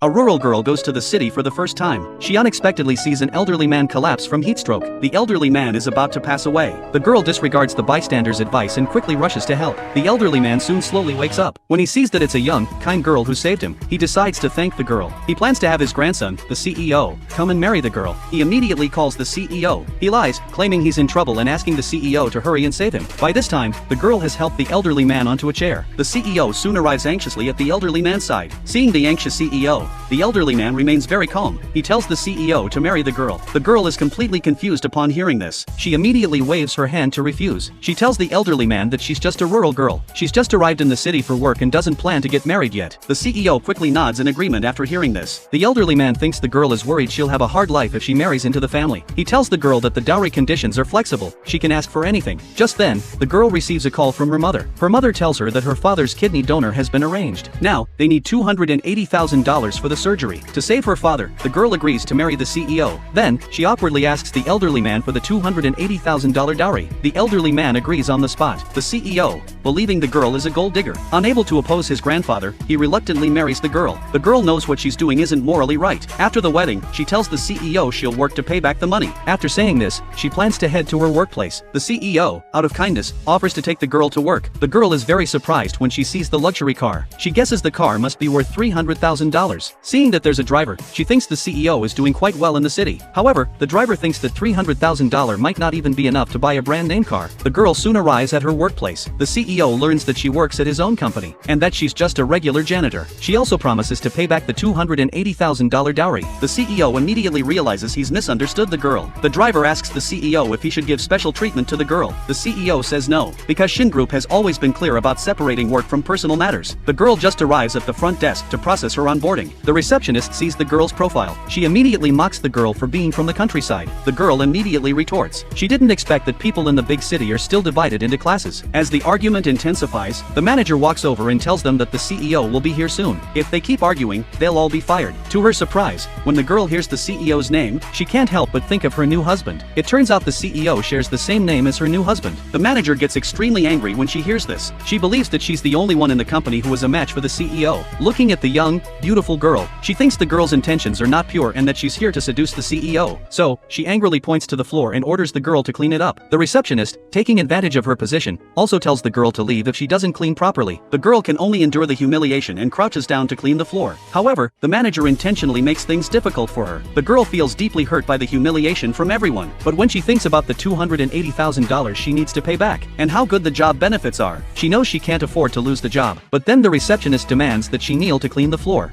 A rural girl goes to the city for the first time. She unexpectedly sees an elderly man collapse from heatstroke. The elderly man is about to pass away. The girl disregards the bystander's advice and quickly rushes to help. The elderly man soon slowly wakes up. When he sees that it's a young, kind girl who saved him, he decides to thank the girl. He plans to have his grandson, the CEO, come and marry the girl. He immediately calls the CEO. He lies, claiming he's in trouble and asking the CEO to hurry and save him. By this time, the girl has helped the elderly man onto a chair. The CEO soon arrives anxiously at the elderly man's side. Seeing the anxious CEO, the elderly man remains very calm. He tells the CEO to marry the girl. The girl is completely confused upon hearing this. She immediately waves her hand to refuse. She tells the elderly man that she's just a rural girl. She's just arrived in the city for work and doesn't plan to get married yet. The CEO quickly nods in agreement after hearing this. The elderly man thinks the girl is worried she'll have a hard life if she marries into the family. He tells the girl that the dowry conditions are flexible. She can ask for anything. Just then, the girl receives a call from her mother. Her mother tells her that her father's kidney donor has been arranged. Now, they need $280,000 for the surgery. To save her father, the girl agrees to marry the CEO. Then, she awkwardly asks the elderly man for the $280,000 dowry. The elderly man agrees on the spot. The CEO, believing the girl is a gold digger, unable to oppose his grandfather, he reluctantly marries the girl. The girl knows what she's doing isn't morally right. After the wedding, she tells the CEO she'll work to pay back the money. After saying this, she plans to head to her workplace. The CEO, out of kindness, offers to take the girl to work. The girl is very surprised when she sees the luxury car. She guesses the car must be worth $300,000. Seeing that there's a driver, she thinks the CEO is doing quite well in the city. However, the driver thinks that $300,000 might not even be enough to buy a brand name car. The girl soon arrives at her workplace. The CEO learns that she works at his own company, and that she's just a regular janitor. She also promises to pay back the $280,000 dowry. The CEO immediately realizes he's misunderstood the girl. The driver asks the CEO if he should give special treatment to the girl. The CEO says no, because Shin Group has always been clear about separating work from personal matters. The girl just arrives at the front desk to process her onboarding. The receptionist sees the girl's profile. She immediately mocks the girl for being from the countryside. The girl immediately retorts. She didn't expect that people in the big city are still divided into classes. As the argument intensifies, the manager walks over and tells them that the CEO will be here soon. If they keep arguing, they'll all be fired. To her surprise, when the girl hears the CEO's name, she can't help but think of her new husband. It turns out the CEO shares the same name as her new husband. The manager gets extremely angry when she hears this. She believes that she's the only one in the company who is a match for the CEO. Looking at the young, beautiful girl, she thinks the girl's intentions are not pure and that she's here to seduce the CEO. So, she angrily points to the floor and orders the girl to clean it up. The receptionist, taking advantage of her position, also tells the girl to leave if she doesn't clean properly. The girl can only endure the humiliation and crouches down to clean the floor. However, the manager intentionally makes things difficult for her. The girl feels deeply hurt by the humiliation from everyone. But when she thinks about the $280,000 she needs to pay back, and how good the job benefits are, she knows she can't afford to lose the job. But then the receptionist demands that she kneel to clean the floor.